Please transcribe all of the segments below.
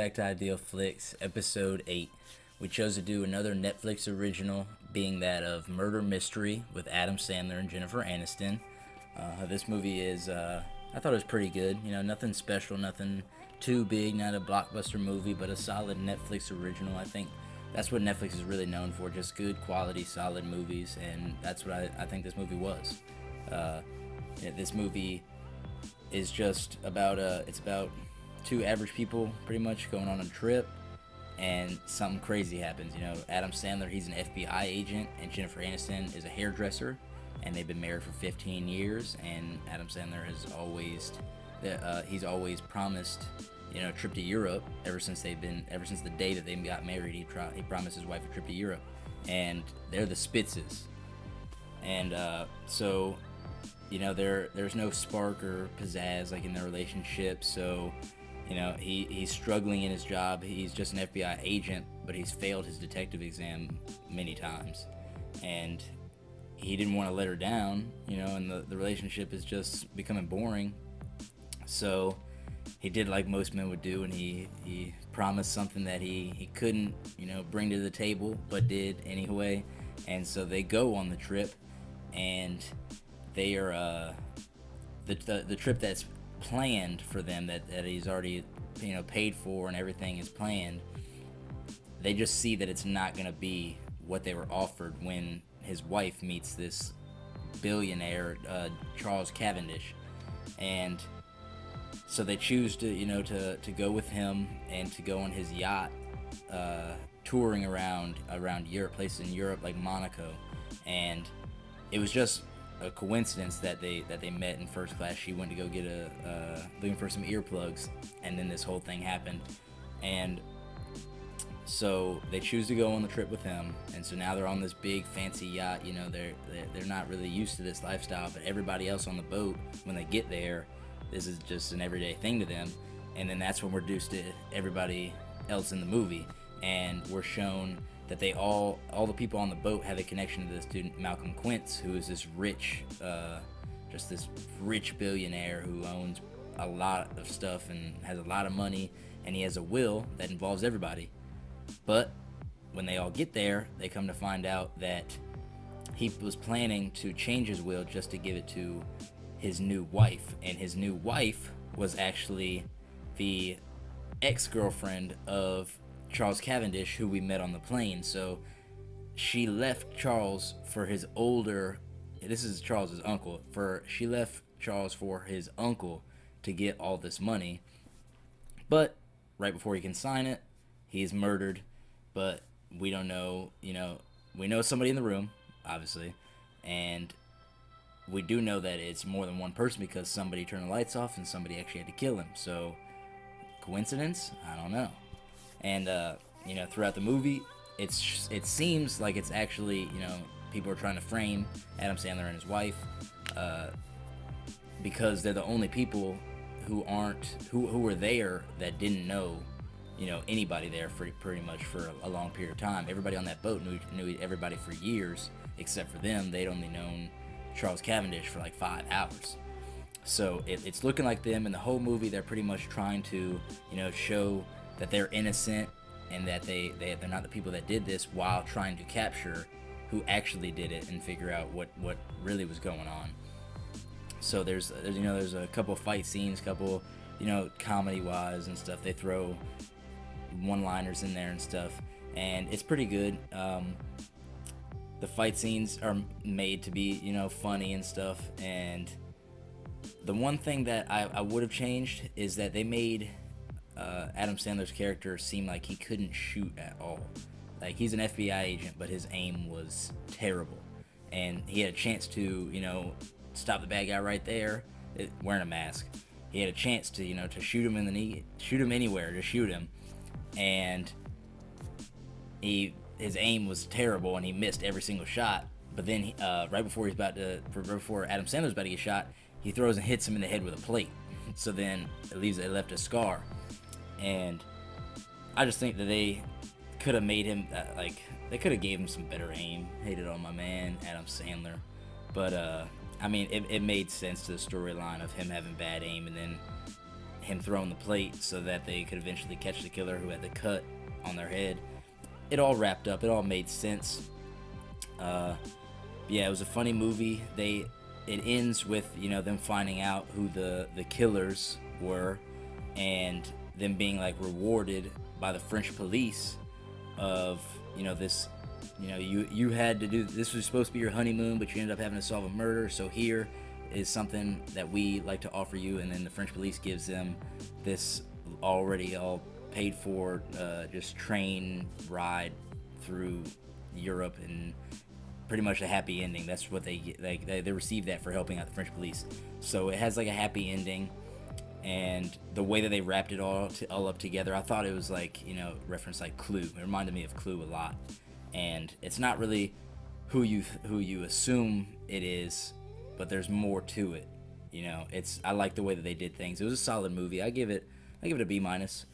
back to Ideal Flicks, episode 8. We chose to do another Netflix original, being that of Murder Mystery with Adam Sandler and Jennifer Aniston. This movie is, I thought it was pretty good. You know, nothing special, nothing too big, not a blockbuster movie, but a solid Netflix original. I think that's what Netflix is really known for, just good quality, solid movies, and that's what I think this movie was. This movie is just about, it's about two average people pretty much going on a trip, and something crazy happens. You know, Adam Sandler, he's an FBI agent, and Jennifer Aniston is a hairdresser, and they've been married for 15 years, and Adam Sandler has always he's always promised, you know, a trip to Europe ever since the day that they got married. He promised his wife a trip to Europe, and they're the Spitzes. And so, you know, there's no spark or pizzazz like in their relationship. So, you know, he's struggling in his job. He's just an FBI agent, but he's failed his detective exam many times, and he didn't want to let her down, you know, and the relationship is just becoming boring. So he did like most men would do, and he promised something that he couldn't, you know, bring to the table, but did anyway. And so they go on the trip, and they are the trip that's planned for them, that he's already, you know, paid for and everything is planned. They just see that it's not going to be what they were offered when his wife meets this billionaire, Charles Cavendish. And so they choose to, you know, to go with him and to go on his yacht, touring around Europe, places in Europe like Monaco. And it was just a coincidence that they met in first class. She went to go get looking for some earplugs, and then this whole thing happened. And so they choose to go on the trip with him, and so now they're on this big fancy yacht. You know, they're not really used to this lifestyle, but everybody else on the boat, when they get there, this is just an everyday thing to them. And then that's when we're introduced to everybody else in the movie, and we're shown that they all the people on the boat have a connection to this dude Malcolm Quince, who is this rich, just this rich billionaire who owns a lot of stuff and has a lot of money, and he has a will that involves everybody. But when they all get there, they come to find out that he was planning to change his will just to give it to his new wife, and his new wife was actually the ex-girlfriend of Charles Cavendish, who we met on the plane. So she left Charles for his older, this is Charles's uncle, she left Charles for his uncle to get all this money. But right before he can sign it, he's murdered. But we don't know, you know, we know somebody in the room, obviously, and we do know that it's more than one person because somebody turned the lights off and somebody actually had to kill him. So coincidence? I don't know. And you know, throughout the movie, it seems like it's actually, you know, people are trying to frame Adam Sandler and his wife, because they're the only people who were there that didn't know, you know, anybody there for pretty much for a long period of time. Everybody on that boat knew everybody for years, except for them. They'd only known Charles Cavendish for like 5 hours. So it's looking like them, and the whole movie they're pretty much trying to, you know, show that they're innocent and that they're not the people that did this, while trying to capture who actually did it and figure out what really was going on. So there's you know, there's a couple fight scenes, couple, you know, comedy wise and stuff. They throw one-liners in there and stuff, and it's pretty good. The fight scenes are made to be, you know, funny and stuff. And the one thing that I would have changed is that they made Adam Sandler's character seem like he couldn't shoot at all. Like, he's an FBI agent, but his aim was terrible, and he had a chance to, you know, stop the bad guy right there, wearing a mask. He had a chance to, you know, to shoot him in the knee, shoot him anywhere, just shoot him, and his aim was terrible, and he missed every single shot. But then right before Adam Sandler's about to get shot, he throws and hits him in the head with a plate. So then it left a scar. And I just think that they could have made him they could have gave him some better aim. Hated on my man Adam Sandler, but I mean, it made sense to the storyline of him having bad aim, and then him throwing the plate so that they could eventually catch the killer who had the cut on their head. It all wrapped up. It all made sense. Yeah, it was a funny movie. It ends with them finding out who the killers were, and them being like rewarded by the French police of this. You had to do this. Was supposed to be your honeymoon, but you ended up having to solve a murder. So here is something that we like to offer you. And then the French police gives them this already all paid for just train ride through Europe, and pretty much a happy ending. That's what they get. Like they received that for helping out the French police. So it has like a happy ending, and the way that they wrapped it all up together, I thought it was like reference like Clue. It reminded me of Clue a lot, and it's not really who you assume it is, but there's more to it. I like the way that they did things. It was a solid movie. I give it a B minus.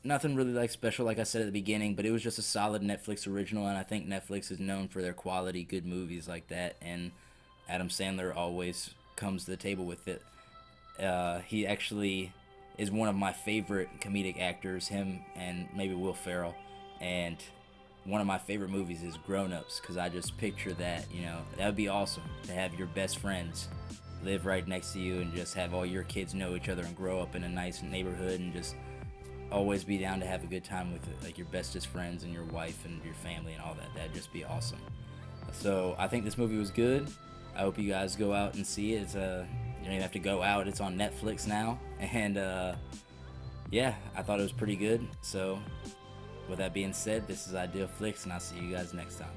Nothing really like special, like I said at the beginning, but it was just a solid Netflix original, and I think Netflix is known for their quality, good movies like that, and Adam Sandler always comes to the table with it. He actually is one of my favorite comedic actors, him and maybe Will Ferrell, and one of my favorite movies is Grown Ups, because I just picture that, that would be awesome, to have your best friends live right next to you and just have all your kids know each other and grow up in a nice neighborhood and just always be down to have a good time with like your bestest friends and your wife and your family and all that. That'd just be awesome. So I think this movie was good. I hope you guys go out and see it. You don't even have to go out. It's on Netflix now. And yeah, I thought it was pretty good. So with that being said, this is Ideal Flicks, and I'll see you guys next time.